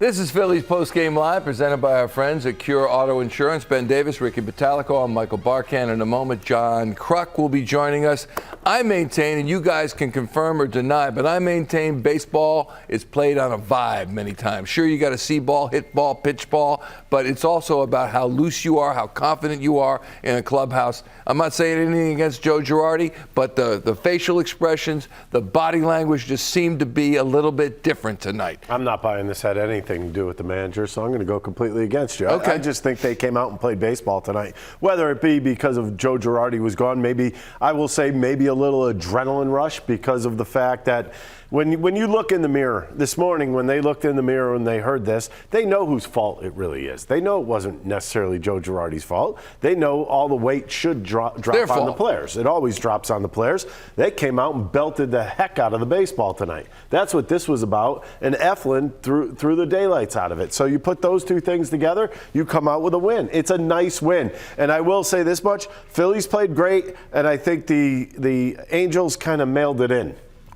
This is Phillies Postgame Live, presented by our friends at Cure Auto Insurance. Ben Davis, Ricky Bottalico, I'm Michael Barkan. In a moment, John Kruk will be joining us. I maintain, and you guys can confirm or deny, but I maintain baseball is played on a vibe many times. Sure, you got to see ball, hit ball, pitch ball, but it's also about how loose you are, how confident you are in a clubhouse. I'm not saying anything against Joe Girardi, but the facial expressions, the body language just seemed to be a little bit different tonight. I'm not buying this had anything to do with the manager, so I'm going to go completely against you. Okay. I just think they came out and played baseball tonight. Whether it be because of Joe Girardi was gone, maybe, I will say maybe a little adrenaline rush because of the fact that when you look in the mirror this morning, when they looked in the mirror and they heard this, they know whose fault it really is. They know it wasn't necessarily Joe Girardi's fault. They know all the weight should drop on the players. It always drops on the players. They came out and belted the heck out of the baseball tonight. That's what this was about. And Eflin threw the daylights out of it. So you put those two things together, you come out with a win. It's a nice win. And I will say this much, Phillies played great, and I think the Angels kind of mailed it in.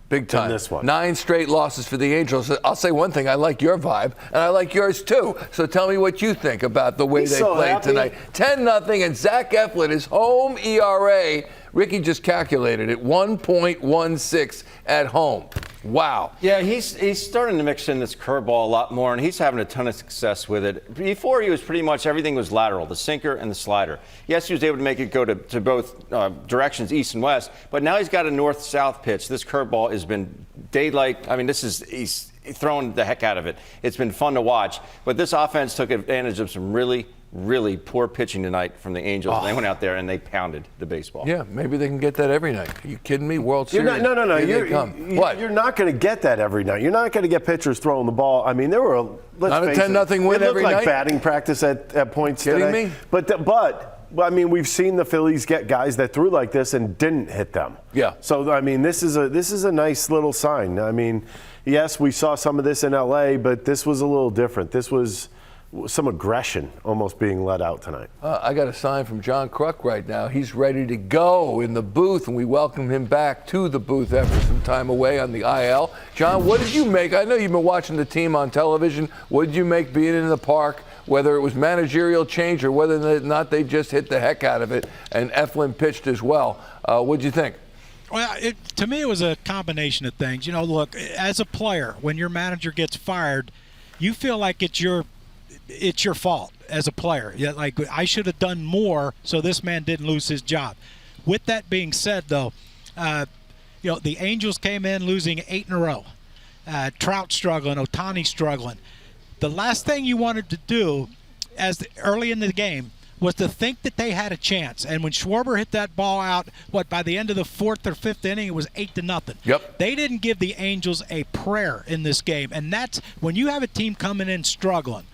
Big time. This one. 9 straight losses for the Angels. I'll say one thing. I like your vibe, and I like yours too. So tell me what you think about the way they played tonight. 10-0, and Zach Eflin, his home ERA, Ricky just calculated it, 1.16 at home. Wow. Yeah, he's starting to mix in this curveball a lot more, and he's having a ton of success with it. Before, he was pretty much everything was lateral, the sinker and the slider. Yes, he was able to make it go to both directions, east and west, but now he's got a north-south pitch. This curveball has been daylight. I mean, he's thrown the heck out of it. It's been fun to watch, but this offense took advantage of some really poor pitching tonight from the Angels. Oh. They went out there and they pounded the baseball. Yeah, maybe they can get that every night. Are you kidding me? World Series. No. What? You're not going to get that every night. You're not going to get pitchers throwing the ball. I mean, there were not a 10-0 win every night. It looked like batting practice at points Kidding today. me? But I mean, we've seen the Phillies get guys that threw like this and didn't hit them. Yeah. So I mean, this is a nice little sign. I mean, yes, we saw some of this in L.A., but this was a little different. This was some aggression almost being let out tonight. I got a sign from John Kruk right now. He's ready to go in the booth, and we welcome him back to the booth after some time away on the IL. John, what did you make? I know you've been watching the team on television. What did you make being in the park, whether it was managerial change or whether or not they just hit the heck out of it, and Eflin pitched as well? What did you think? Well, to me, it was a combination of things. You know, look, as a player, when your manager gets fired, you feel like it's your fault as a player. Yeah, like, I should have done more so this man didn't lose his job. With that being said, though, the Angels came in losing 8 in a row. Trout struggling, Ohtani struggling. The last thing you wanted to do early in the game was to think that they had a chance. And when Schwarber hit that ball out, by the end of the 4th or 5th inning, it was 8-0. Yep. They didn't give the Angels a prayer in this game. And that's when you have a team coming in struggling.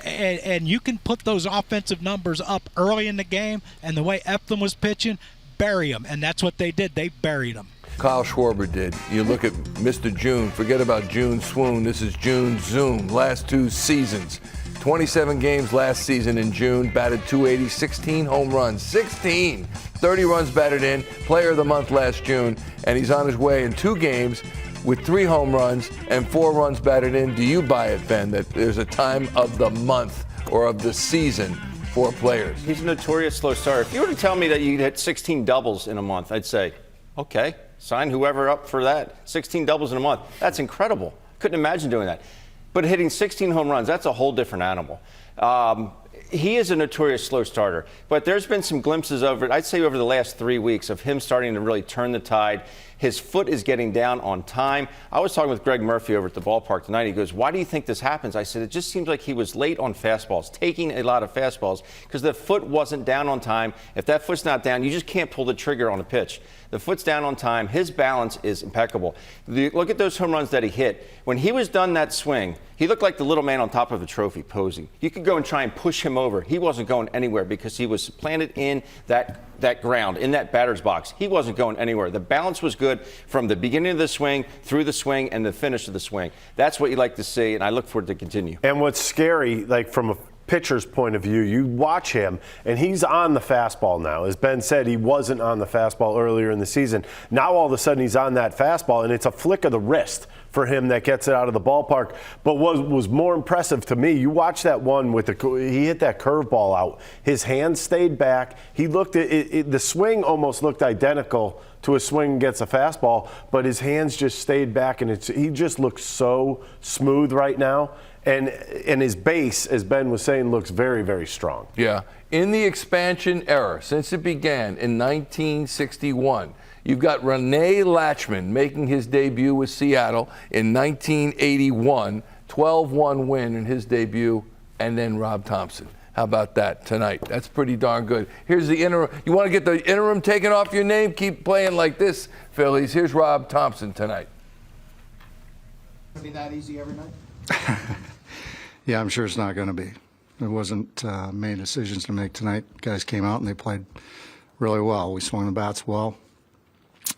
And you can put those offensive numbers up early in the game, and the way Eflin was pitching, bury them. And that's what they did. They buried them. Kyle Schwarber did. You look at Mr. June. Forget about June swoon. This is June zoom. Last 2 seasons. 27 games last season in June. Batted .280, 16 home runs. 16! 30 runs batted in. Player of the month last June. And he's on his way in 2 games with 3 home runs and 4 runs batted in. Do you buy it, Ben, that there's a time of the month or of the season for players? He's a notorious slow starter. If you were to tell me that you'd hit 16 doubles in a month, I'd say, okay, sign whoever up for that. 16 doubles in a month. That's incredible. Couldn't imagine doing that. But hitting 16 home runs, that's a whole different animal. He is a notorious slow starter, but there's been some glimpses I'd say over the last 3 weeks of him starting to really turn the tide. His foot is getting down on time. I was talking with Greg Murphy over at the ballpark tonight. He goes, why do you think this happens? I said, it just seems like he was late on fastballs, taking a lot of fastballs because the foot wasn't down on time. If that foot's not down, you just can't pull the trigger on a pitch. The foot's down on time. His balance is impeccable. Look at those home runs that he hit. When he was done that swing, he looked like the little man on top of a trophy posing. You could go and try and push him over. He wasn't going anywhere because he was planted in that ground, in that batter's box. He wasn't going anywhere. The balance was good from the beginning of the swing, through the swing, and the finish of the swing. That's what you like to see, and I look forward to continue. And what's scary, like from a pitcher's point of view, you watch him, and he's on the fastball now. As Ben said, he wasn't on the fastball earlier in the season. Now all of a sudden he's on that fastball, and it's a flick of the wrist for him that gets it out of the ballpark. But what was more impressive to me, you watch that one with he hit that curveball out. His hands stayed back. He looked at it, the swing almost looked identical to a swing against a fastball, but his hands just stayed back, and he just looks so smooth right now. And his base, as Ben was saying, looks very, very strong. Yeah. In the expansion era, since it began in 1961, you've got Rene Latchman making his debut with Seattle in 1981, 12-1 win in his debut, and then Rob Thomson. How about that tonight? That's pretty darn good. Here's the interim. You want to get the interim taken off your name? Keep playing like this, Phillies. Here's Rob Thomson tonight. Be that easy every night? Yeah, I'm sure it's not going to be. There wasn't many decisions to make tonight. Guys came out and they played really well. We swung the bats well.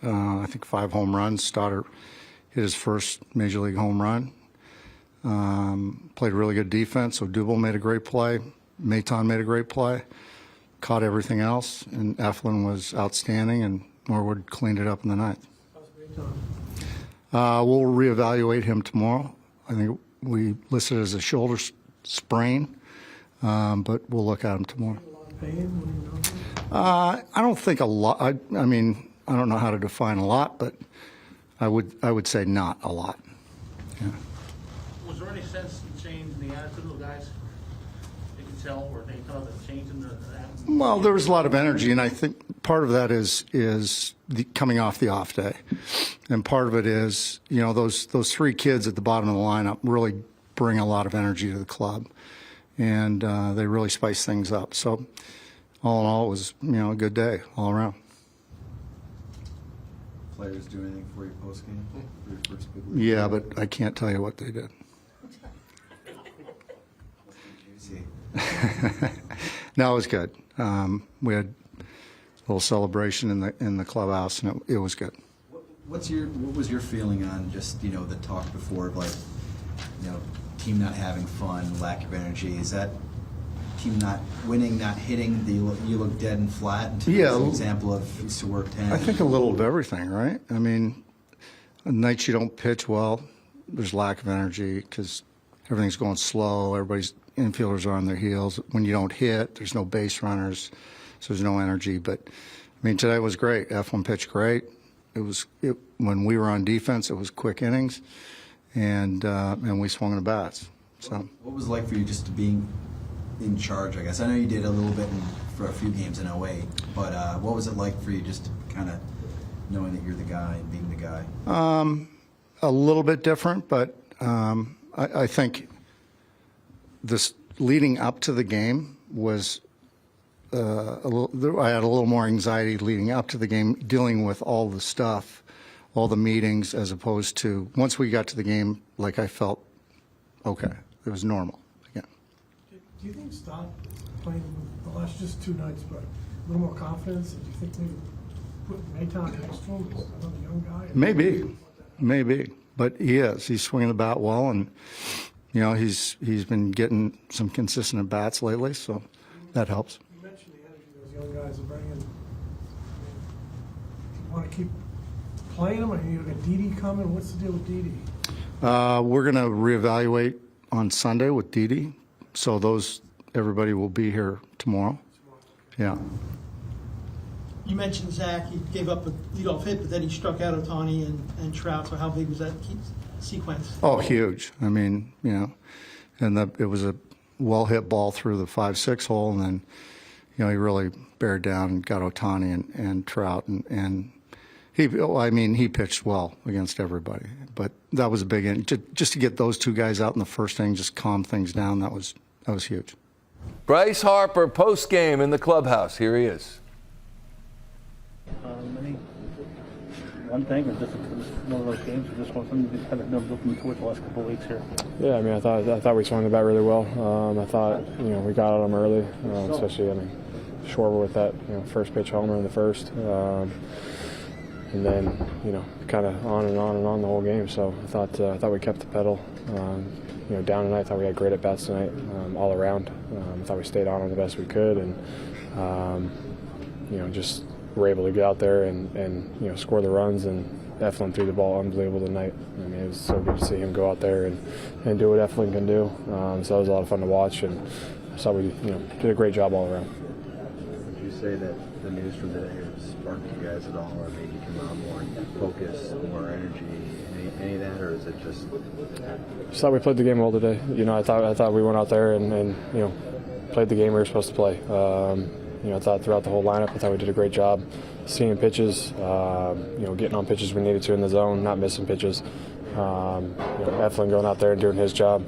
I think 5 home runs. Stoddard hit his first Major League home run. Played really good defense. So Dubel made a great play. Maton made a great play. Caught everything else. And Eflin was outstanding, and Norwood cleaned it up in the ninth. We'll reevaluate him tomorrow. I think we listed it as a shoulder sprain, but we'll look at him tomorrow. I don't think a lot. I mean, I don't know how to define a lot, but I would say not a lot. Yeah. Was there any sense in change in the attitude of the guys? You could tell, or they thought that change in the attitude? Well, there was a lot of energy, and I think part of that is the coming off the off day, and part of it is, you know, those 3 kids at the bottom of the lineup really bring a lot of energy to the club, and they really spice things up. So, all in all, it was, you know, a good day all around. Players do anything for you post game? For your first big league? Yeah, but I can't tell you what they did. No, it was good. We had a little celebration in the clubhouse, and it was good. What was your feeling on just, you know, the talk before of, like, you know, team not having fun, lack of energy? Is that team not winning, not hitting? You look dead and flat? And Yeah, an example of used to work 10. I think a little of everything, right? I mean, nights you don't pitch well, there's lack of energy because everything's going slow. Everybody's infielders are on their heels. When you don't hit, there's no base runners, so there's no energy. But I mean, today was great. Eflin pitched great. When we were on defense, it was quick innings, and we swung the bats. So what was it like for you just to being in charge? I guess I know you did a little bit for a few games in 08, but what was it like for you just to kind of knowing that you're the guy and being the guy? A little bit different, but I think this leading up to the game was I had a little more anxiety leading up to the game, dealing with all the stuff, all the meetings, as opposed to once we got to the game, like I felt okay, it was normal again. Do you think Stott playing the last just 2 nights, but a little more confidence? Do you think maybe put Maton next to him, another young guy? Maybe, but he is. He's swinging the bat well, and you know he's been getting some consistent at bats lately, so that helps. You mentioned the energy those young guys are bringing. Do you want to keep playing them? I mean, you got Didi coming. What's the deal with Didi? We're going to reevaluate on Sunday with Didi, so everybody will be here tomorrow. Yeah. You mentioned Zach. He gave up a leadoff hit, but then he struck out Ohtani and Trout. So how big was that sequence? Oh, huge. I mean, you know, and it was a well-hit ball through the 5-6 hole, and then, you know, he really bared down and got Ohtani and Trout, and he pitched well against everybody. But that was a big inning. Just to get those 2 guys out in the first inning, just calm things down. That was huge. Bryce Harper post-game in the clubhouse. Here he is. One thing, or just one of those games, or just something you kind of been looking forward to the last couple of weeks here? Yeah, I mean, I thought we swung the bat really well. I thought, you know, we got at them early, especially, I mean, Schwarber with that, you know, first pitch homer in the first, and then, you know, kind of on and on and on the whole game. So I thought we kept the pedal. down tonight. I thought we had great at bats tonight, all around. I thought we stayed on them the best we could, and just were able to get out there and score the runs. And Eflin threw the ball unbelievable tonight. I mean, it was so good to see him go out there and do what Eflin can do. So it was a lot of fun to watch, and I thought we did a great job all around. Would you say that the news from today has sparked you guys at all, or made you come out more focused, more energy, any of that, or is it just thought we played the game well today. I thought we went out there and played the game we were supposed to play. I thought throughout the whole lineup, I thought we did a great job seeing pitches, getting on pitches we needed to in the zone, not missing pitches. Eflin going out there and doing his job,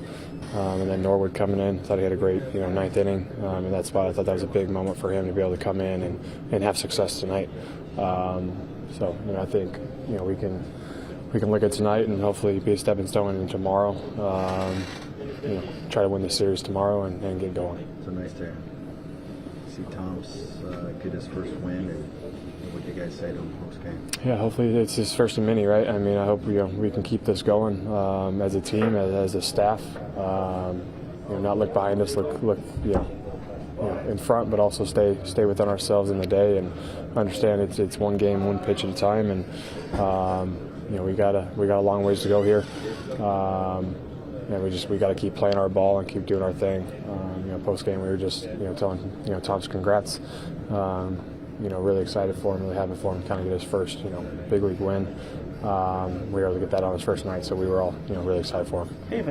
and then Norwood coming in. Thought he had a great ninth inning in that spot. I thought that was a big moment for him to be able to come in and have success tonight. So I think we can look at tonight and hopefully be a stepping stone into tomorrow. Try to win the series tomorrow and get going. So nice to see Tom's get his first win, and what do you guys say to him post-game? Yeah, hopefully it's his first of many, right? I mean, I hope we can keep this going as a team, as a staff. Not look behind us, look in front, but also stay within ourselves in the day and understand it's one game, one pitch at a time, and we got a long ways to go here. We got to keep playing our ball and keep doing our thing. Post game we were just telling Tom's congrats. Really excited for him, really happy for him, kind of get his first big league win. We were able to get that on his first night, so we were all really excited for him.